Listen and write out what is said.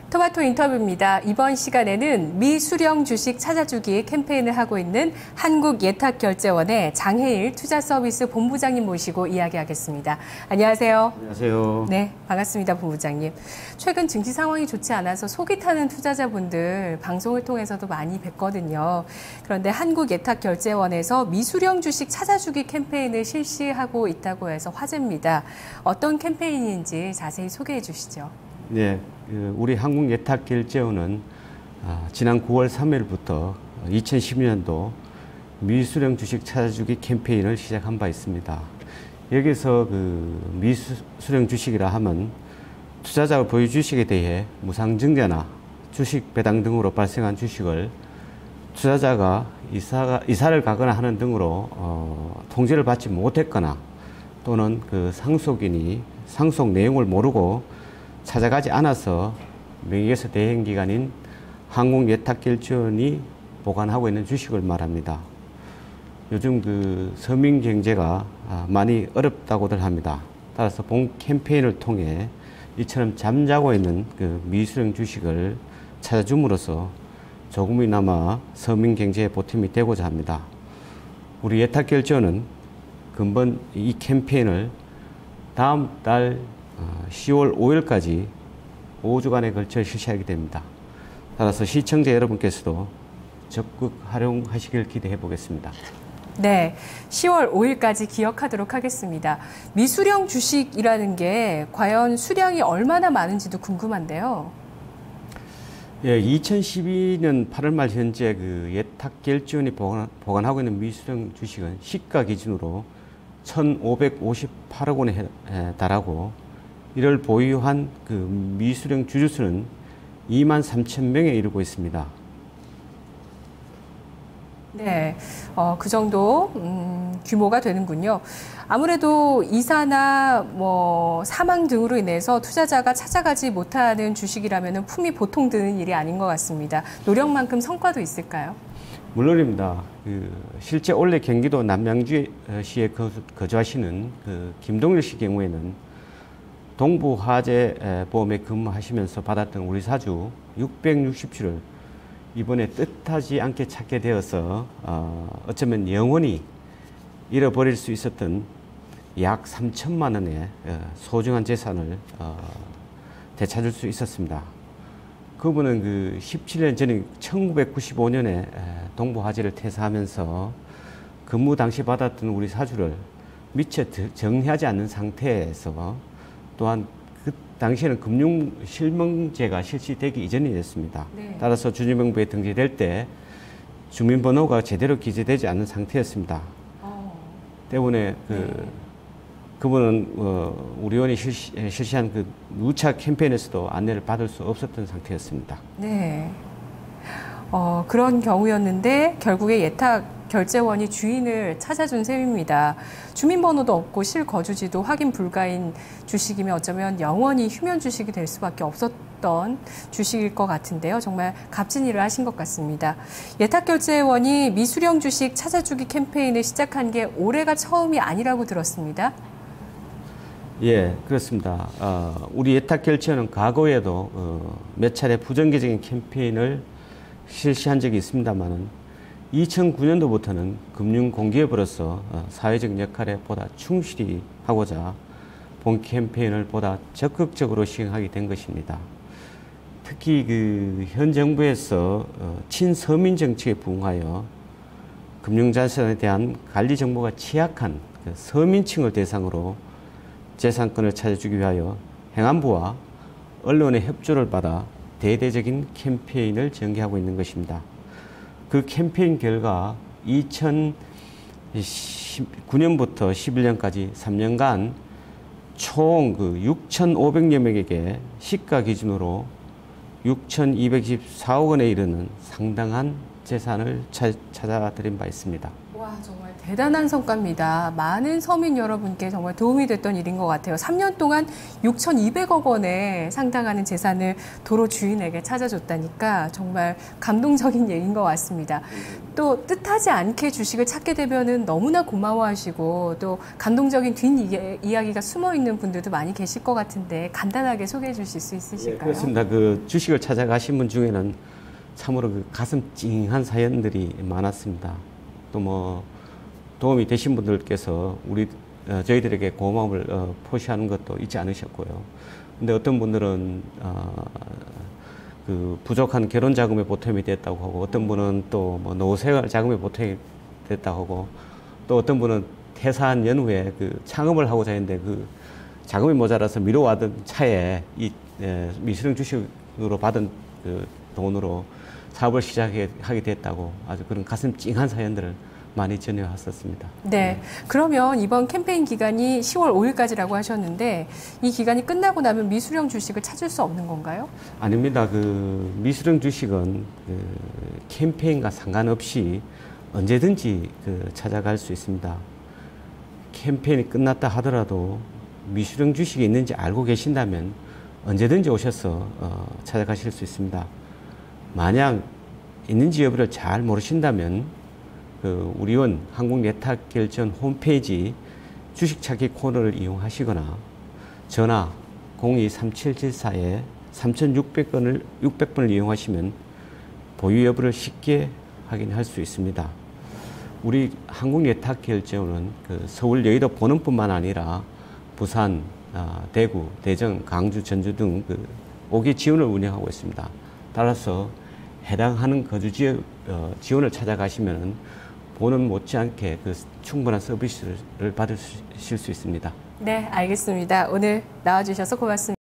토마토 인터뷰입니다. 이번 시간에는 미수령 주식 찾아주기 캠페인을 하고 있는 한국예탁결제원의 장혜일 투자서비스 본부장님 모시고 이야기하겠습니다. 안녕하세요. 안녕하세요. 네, 반갑습니다, 본부장님. 최근 증시 상황이 좋지 않아서 속이 타는 투자자분들 방송을 통해서도 많이 뵀거든요. 그런데 한국예탁결제원에서 미수령 주식 찾아주기 캠페인을 실시하고 있다고 해서 화제입니다. 어떤 캠페인인지 자세히 소개해 주시죠. 네, 우리 한국예탁결제원은 지난 9월 3일부터 2012년도 미수령 주식 찾아주기 캠페인을 시작한 바 있습니다. 여기서 미수령 주식이라 하면 투자자가 보유 주식에 대해 무상증자나 주식 배당 등으로 발생한 주식을 투자자가 이사를 가거나 하는 등으로 통지를 받지 못했거나 또는 상속인이 상속 내용을 모르고 찾아가지 않아서 명의계사 대행기관인 한국예탁결제원이 보관하고 있는 주식을 말합니다. 요즘 서민 경제가 많이 어렵다고들 합니다. 따라서 본 캠페인을 통해 이처럼 잠자고 있는 미수령 주식을 찾아줌으로써 조금이나마 서민 경제에 보탬이 되고자 합니다. 우리 예탁결제원은 근본 이 캠페인을 다음 달 10월 5일까지 5주간에 걸쳐 실시하게 됩니다. 따라서 시청자 여러분께서도 적극 활용하시길 기대해 보겠습니다. 네, 10월 5일까지 기억하도록 하겠습니다. 미수령 주식이라는 게 과연 수량이 얼마나 많은지도 궁금한데요. 예, 2012년 8월 말 현재 예탁결제원이 보관하고 있는 미수령 주식은 시가 기준으로 1,558억 원에 달하고 이를 보유한 미수령 주주수는 23,000명에 이르고 있습니다. 네, 그 정도 규모가 되는군요. 아무래도 이사나 사망 등으로 인해서 투자자가 찾아가지 못하는 주식이라면 품이 보통 드는 일이 아닌 것 같습니다. 노력만큼 성과도 있을까요? 물론입니다. 실제 원래 경기도 남양주시에 거주하시는 김동일 씨 경우에는 동부화재보험에 근무하시면서 받았던 우리 사주 660주를 이번에 뜻하지 않게 찾게 되어서 어쩌면 영원히 잃어버릴 수 있었던 약 3천만 원의 소중한 재산을 되찾을 수 있었습니다. 그분은 17년 전에 1995년에 동부화재를 퇴사하면서 근무 당시 받았던 우리 사주를 미처 정리하지 않는 상태에서 또한 그 당시에는 금융실명제가 실시되기 이전이었습니다. 네. 따라서 주민번호부에 등재될 때 주민번호가 제대로 기재되지 않은 상태였습니다. 때문에 그분은 우리 원이 실시한 누차 캠페인에서도 안내를 받을 수 없었던 상태였습니다. 네. 그런 경우였는데 결국에 예탁결제원이 주인을 찾아준 셈입니다. 주민번호도 없고 실거주지도 확인 불가인 주식이면 어쩌면 영원히 휴면 주식이 될 수밖에 없었던 주식일 것 같은데요. 정말 값진 일을 하신 것 같습니다. 예탁결제원이 미수령 주식 찾아주기 캠페인을 시작한 게 올해가 처음이 아니라고 들었습니다. 예, 그렇습니다. 우리 예탁결제원은 과거에도 몇 차례 부정기적인 캠페인을 실시한 적이 있습니다만은 2009년도부터는 금융공기업으로서 사회적 역할에 보다 충실히 하고자 본 캠페인을 보다 적극적으로 시행하게 된 것입니다. 특히 현 정부에서 친서민 정책에 부응하여 금융자산에 대한 관리 정보가 취약한 서민층을 대상으로 재산권을 찾아주기 위하여 행안부와 언론의 협조를 받아 대대적인 캠페인을 전개하고 있는 것입니다. 그 캠페인 결과 2009년부터 11년까지 3년간 총 6,500여 명에게 시가 기준으로 6,224억 원에 이르는 상당한 재산을 찾아드린 바 있습니다. 와, 정말 대단한 성과입니다. 많은 서민 여러분께 정말 도움이 됐던 일인 것 같아요. 3년 동안 6,200억 원에 상당하는 재산을 도로 주인에게 찾아줬다니까 정말 감동적인 얘기인 것 같습니다. 또 뜻하지 않게 주식을 찾게 되면은 너무나 고마워하시고 또 감동적인 뒷이야기가 숨어있는 분들도 많이 계실 것 같은데 간단하게 소개해 주실 수 있으실까요? 네, 그렇습니다. 그 주식을 찾아가신 분 중에는 참으로 그 가슴 찡한 사연들이 많았습니다. 또 뭐 도움이 되신 분들께서 저희들에게 고마움을 표시하는 것도 잊지 않으셨고요. 근데 어떤 분들은 그 부족한 결혼 자금에 보탬이 됐다고 하고, 어떤 분은 또 뭐 노후생활 자금에 보탬이 됐다고 하고, 또 어떤 분은 퇴사한 연후에 그 창업을 하고자 했는데 그 자금이 모자라서 미뤄왔던 차에 이 미수령 주식으로 받은 그 돈으로 사업을 시작하게 됐다고 아주 그런 가슴 찡한 사연들을 많이 전해왔었습니다. 네. 그러면 이번 캠페인 기간이 10월 5일까지라고 하셨는데 이 기간이 끝나고 나면 미수령 주식을 찾을 수 없는 건가요? 아닙니다. 그 미수령 주식은 그 캠페인과 상관없이 언제든지 찾아갈 수 있습니다. 캠페인이 끝났다 하더라도 미수령 주식이 있는지 알고 계신다면 언제든지 오셔서 찾아가실 수 있습니다. 만약 있는지 여부를 잘 모르신다면 우리원 한국예탁결제원 홈페이지 주식찾기 코너를 이용하시거나 전화 02-3774에 3600번을 이용하시면 보유 여부를 쉽게 확인할 수 있습니다. 우리 한국예탁결제원은 서울 여의도 본원뿐만 아니라 부산, 대구, 대전, 강주, 전주 등 5개 지원을 운영하고 있습니다. 따라서 해당하는 거주 지역 지원을 찾아가시면 본원 못지않게 충분한 서비스를 받으실 수 있습니다. 네, 알겠습니다. 오늘 나와주셔서 고맙습니다.